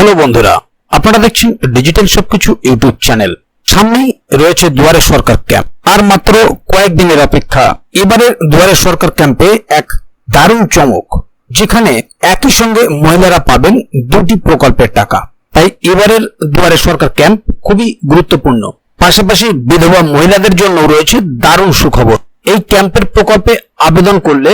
Hello বন্ধুরা, আপনারা দেখছেন ডিজিটাল সবকিছু ইউটিউব চ্যানেল। সামনেই রয়েছে দুয়ারে সরকার ক্যাম্প, আর মাত্র কয়েকদিনের অপেক্ষা। এবারে দুয়ারে সরকার ক্যাম্পে এক দারুণ চমক, যেখানে একই সঙ্গে মহিলারা পাবেন দুটি প্রকল্পের টাকা। তাই এবারের দুয়ারে সরকার ক্যাম্প খুবই গুরুত্বপূর্ণ। পাশাপাশি বিধবা মহিলাদের জন্য রয়েছে দারুণ সুখবর। এই ক্যাম্পের প্রকল্পে আবেদন করলে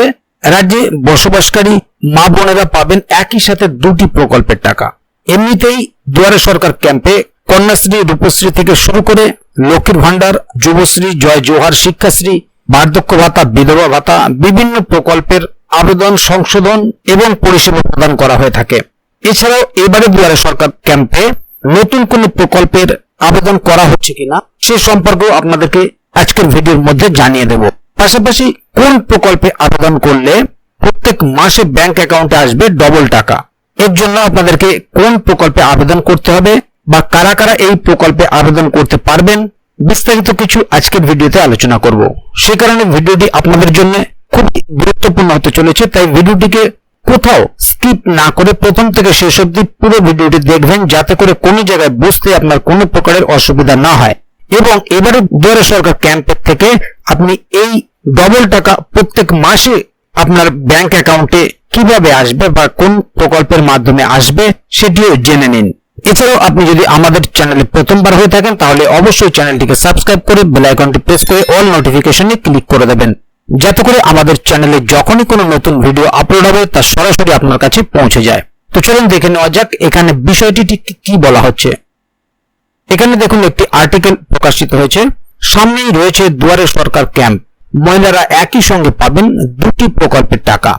রাজ্যে বসবাসকারী মা বোনেরা পাবেন একই সাথে দুটি প্রকল্পের টাকা। এমনিতেই দুয়ারে সরকার ক্যাম্পে কন্যাশ্রী, রূপশ্রী থেকে শুরু করে লক্ষ্মীর ভান্ডার, যুবশ্রী, জয় জোহার, শিক্ষাশ্রী, বার্ধক্য ভাতা, বিধবা ভাতা, বিভিন্ন প্রকল্পের আবেদন, সংশোধন এবং পরিষেবা প্রদান করা হয়ে থাকে। এছাড়াও এবারে দুয়ারে সরকার ক্যাম্পে নতুন কোন প্রকল্পের আবেদন করা হচ্ছে কিনা সে সম্পর্কেও আপনাদেরকে আজকের ভিডিওর মধ্যে জানিয়ে দেব। পাশাপাশি কোন প্রকল্পে আবেদন করলে প্রত্যেক মাসে ব্যাংক অ্যাকাউন্টে আসবে ডবল টাকা, এর জন্য আপনাদেরকে কোন প্রকল্পে আবেদন করতে হবে বা কারা কারা এই প্রকল্পে আবেদন করতে পারবেন, বিস্তারিত কিছু আজকের ভিডিওতে আলোচনা করব। সে কারণে ভিডিওটি আপনাদের জন্য খুব গুরুত্বপূর্ণ হতে চলেছে। তাই ভিডিওটিকে কোথাও স্কিপ না করে প্রথম থেকে শেষ অবধি পুরো ভিডিওটি দেখবেন, যাতে করে কোনো জায়গায় বুঝতে আপনার কোনো প্রকারের অসুবিধা না হয়। এবং এবারে দুয়ারে সরকার ক্যাম্পের থেকে আপনি এই ডবল টাকা প্রত্যেক মাসে আপনার ব্যাংক অ্যাকাউন্টে কিভাবে আসবে বা কোন প্রকল্পের মাধ্যমে আসবে সেটিও জেনে নিন। এছাড়াও আপনি যদি আমাদের চ্যানেলে প্রথমবার হয়ে থাকেন তাহলে অবশ্যই চ্যানেলটিকে সাবস্ক্রাইব করে বেল আইকনটি প্রেস করে অল নোটিফিকেশনে ক্লিক করে দেবেন, যাতে করে আমাদের চ্যানেলে যখনই কোনো নতুন ভিডিও আপলোড হবে তা সরাসরি আপনার কাছে পৌঁছে যায়। তো চলুন দেখে নেওয়া যাক এখানে বিষয়টি ঠিক কি বলা হচ্ছে। এখানে দেখুন একটি আর্টিকেল প্রকাশিত হয়েছে। সামনেই রয়েছে দুয়ারে সরকার ক্যাম্প, মহিলারা একই সঙ্গে পাবেন দুটি প্রকল্পের টাকা।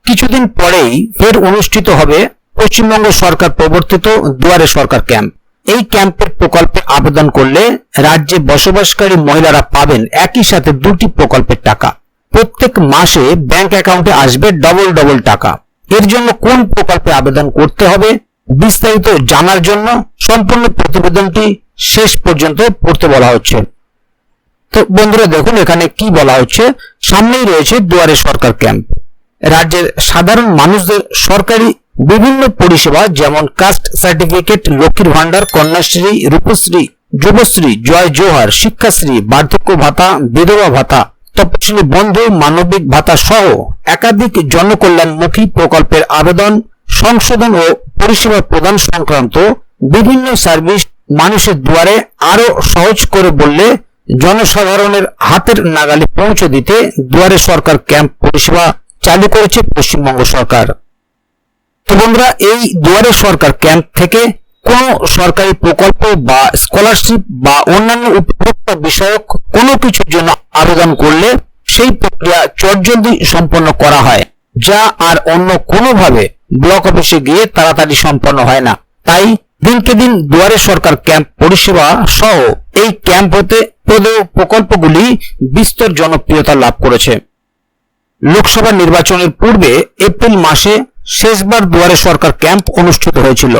কিছুদিন পরেই ফের অনুষ্ঠিত হবে পশ্চিমবঙ্গ সরকার প্রবর্তিত দুয়ারে সরকার ক্যাম্প। এই ক্যাম্পের প্রকল্পে আবেদন করলে রাজ্যে বসবাসকারী মহিলারা পাবেন একই সাথে দুটি প্রকল্পের টাকা। প্রত্যেক মাসে ব্যাংক অ্যাকাউন্টে আসবে ডবল টাকা। এর জন্য কোন প্রকল্পে আবেদন করতে হবে বিস্তারিত জানার জন্য সম্পূর্ণ প্রতিবেদনটি শেষ পর্যন্ত পড়তে বলা হচ্ছে। তো বন্ধুরা দেখুন এখানে কি বলা হচ্ছে। সামনেই রয়েছে দুয়ারে সরকার ক্যাম্প। রাজ্যের সাধারণ মানুষদের সরকারি বিভিন্ন পরিষেবা যেমন কাস্ট সার্টিফিকেট, লক্ষ্মীর ভান্ডার, কন্যাশ্রী, রূপশ্রী, যুবশ্রী, জয় জোহার, শিক্ষাশ্রী, বার্ধক্য ভাতা, বিধবা ভাতা, তপশিলি বন্ধু, মানবিক ভাতা সহ একাধিক জনকল্যাণমুখী প্রকল্পের আবেদন, সংশোধন ও পরিষেবা প্রদান সংক্রান্ত বিভিন্ন সার্ভিস মানুষের দুয়ারে আরো সহজ করে বললে জনসাধারণের হাতের নাগালে পৌঁছে দিতে দুয়ারে সরকার ক্যাম্প পরিষেবা চালু করেছে পশ্চিমবঙ্গ সরকার। তো বন্ধুরা, এই দুয়ারে সরকার ক্যাম্প থেকে কোনো সরকারি প্রকল্প বা স্কলারশিপ বা অন্যান্য উপভোক্তা বিষয়ক কোনো কিছুর জন্য আবেদন করলে সেই প্রক্রিয়া চটজলদি সম্পন্ন করা হয়, যা আর অন্য কোনোভাবে ব্লক অফিসে গিয়ে তাড়াতাড়ি সম্পন্ন হয় না। তাই দিনকে দিন দুয়ারে সরকার ক্যাম্প পরিষেবা সহ এই ক্যাম্প হতে প্রদেয় প্রকল্পগুলি বিস্তর জনপ্রিয়তা লাভ করেছে। লোকসভা নির্বাচনের পূর্বে এপ্রিল মাসে শেষবার দুয়ারে সরকার ক্যাম্প অনুষ্ঠিত হয়েছিল।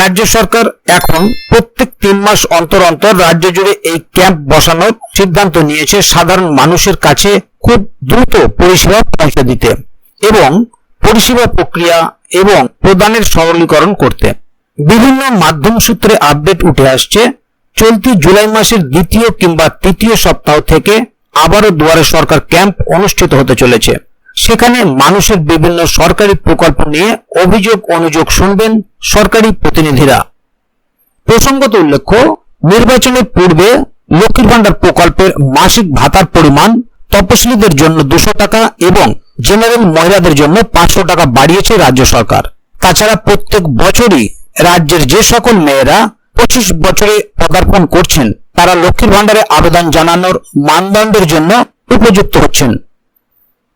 রাজ্য সরকার এখন প্রত্যেক 3 মাস অন্তর অন্তর রাজ্য জুড়ে এই ক্যাম্প বসানোর সিদ্ধান্ত নিয়েছে সাধারণ মানুষের কাছে খুব দ্রুত পরিষেবা পৌঁছে দিতে এবং পরিষেবা প্রক্রিয়া এবং প্রদানের সরলীকরণ করতে। বিভিন্ন মাধ্যম সূত্রে আপডেট উঠে আসছে, চলতি জুলাই মাসের দ্বিতীয় কিংবা তৃতীয় সপ্তাহ থেকে আবারও দুয়ারে সরকার ক্যাম্প অনুষ্ঠিত হতে চলেছে। সেখানে মানুষের বিভিন্ন সরকারি প্রকল্প নিয়ে অভিযোগ অনুযোগ শুনবেন সরকারি প্রতিনিধিরা। প্রসঙ্গত উল্লেখ্য, নির্বাচনের পূর্বে লক্ষ্মীর ভান্ডার প্রকল্পের মাসিক ভাতার পরিমাণ তপশিলীদের জন্য 200 টাকা এবং জেনারেল মহিলাদের জন্য 500 টাকা বাড়িয়েছে রাজ্য সরকার। তাছাড়া প্রত্যেক বছরই রাজ্যের যে সকল মেয়েরা 25 বছরে পদার্পণ করছেন তারা লক্ষ্মীর ভান্ডারে আবেদন জানানোর মানদণ্ডের জন্য উপযুক্ত হচ্ছেন।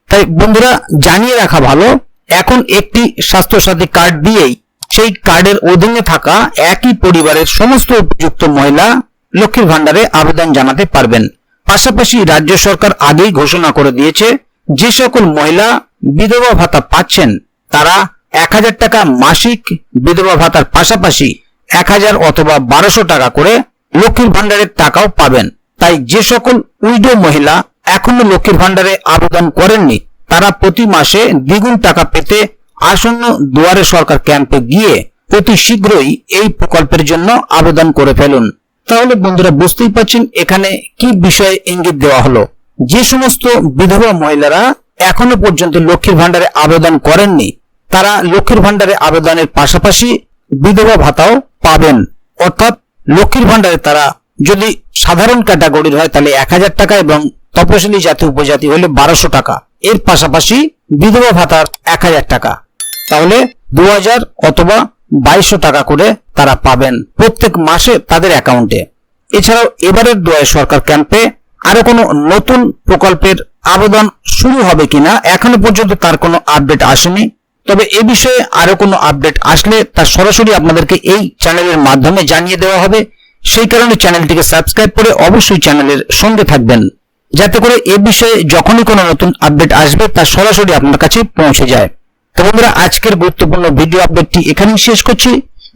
তাই বন্ধুরা, জানিয়ে রাখা ভালো, এখন একটি স্বাস্থ্যসাথী কার্ড দিয়েই সেই কার্ডের অধীনে থাকা একই পরিবারের সমস্ত উপযুক্ত মহিলা লক্ষ্মীর ভান্ডারে আবেদন জানাতে পারবেন। পাশাপাশি রাজ্য সরকার আগেই ঘোষণা করে দিয়েছে, যে সকল মহিলা বিধবা ভাতা পাচ্ছেন তারা 1000 টাকা মাসিক বিধবা ভাতার পাশাপাশি 1000 অথবা 1200 টাকা করে লক্ষ্মীর ভান্ডারের টাকাও পাবেন। তাই যে সকল উইডো মহিলা এখনো লক্ষ্মীর ভান্ডারে আবেদন করেননি তারা প্রতি মাসে দ্বিগুণ টাকা পেতে আসন্ন দুয়ারে সরকার ক্যাম্পে গিয়ে অতি শীঘ্রই এই প্রকল্পের জন্য আবেদন করে ফেলুন। তাহলে বন্ধুরা বুঝতেই পারছেন এখানে কি বিষয়ে ইঙ্গিত দেওয়া হলো। যে সমস্ত বিধবা মহিলারা এখনো পর্যন্ত লক্ষ্মীর ভান্ডারে আবেদন করেননি, তারা লক্ষ্মীর ভান্ডারে আবেদনের পাশাপাশি বিধবা ভাতাও পাবেন। অর্থাৎ লক্ষ্মীর ভান্ডারে তারা যদি সাধারণ ক্যাটাগরির হয় তাহলে 1000 টাকা এবং তপশিলি জাতি উপজাতি হলে 1200 টাকা, এর পাশাপাশি বিধবা ভাতার 1000 টাকা, তাহলে 2000 অথবা 2200 টাকা করে তারা পাবেন প্রত্যেক মাসে তাদের অ্যাকাউন্টে। এছাড়াও এবারের দুয়ারে সরকার ক্যাম্পে আরো কোনো নতুন প্রকল্পের আবেদন শুরু হবে কিনা এখনো পর্যন্ত তার কোনো আপডেট আসেনি। তবে এ বিষয়ে আরো কোনো আপডেট আসলে তা সরাসরি আপনাদেরকে এই চ্যানেলের মাধ্যমে জানিয়ে দেওয়া হবে। সেই কারণে চ্যানেলটিকে সাবস্ক্রাইব করে অবশ্যই চ্যানেলের সঙ্গে থাকবেন, যাতে করে এ বিষয়ে যখনই কোনো নতুন আপডেট আসবে তা সরাসরি আপনার কাছে পৌঁছে যায়। তো বন্ধুরা আজকের গুরুত্বপূর্ণ ভিডিও আপডেটটি এখানেই শেষ করছি।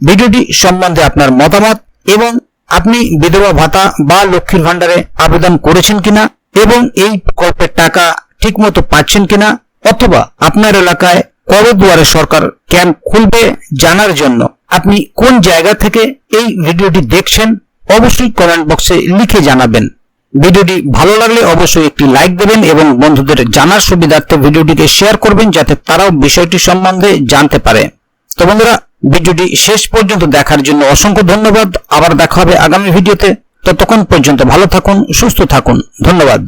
ভিডিওটি সম্বন্ধে আপনার মতামত এবং আপনি বিধবা ভাতা বা লক্ষ্মীর ভান্ডারে আবেদন করেছেন কিনা এবং এই প্রকল্পের টাকা ঠিকমতো পাচ্ছেন কিনা, অথবা আপনার এলাকায় কবে দুয়ারে সরকার ক্যাম্প খুলবে জানার জন্য আপনি কোন জায়গা থেকে এই ভিডিওটি দেখছেন অবশ্যই কমেন্ট বক্সে লিখে জানাবেন। ভিডিওটি ভালো লাগলে অবশ্যই একটি লাইক দেবেন এবং বন্ধুদের জানার সুবিধার্থে ভিডিওটিকে শেয়ার করবেন যাতে তারাও বিষয়টি সম্বন্ধে জানতে পারে। তো বন্ধুরা ভিডিওটি শেষ পর্যন্ত দেখার জন্য অসংখ্য ধন্যবাদ। আবার দেখা হবে আগামী ভিডিওতে। ততক্ষণ পর্যন্ত ভালো থাকুন, সুস্থ থাকুন। ধন্যবাদ।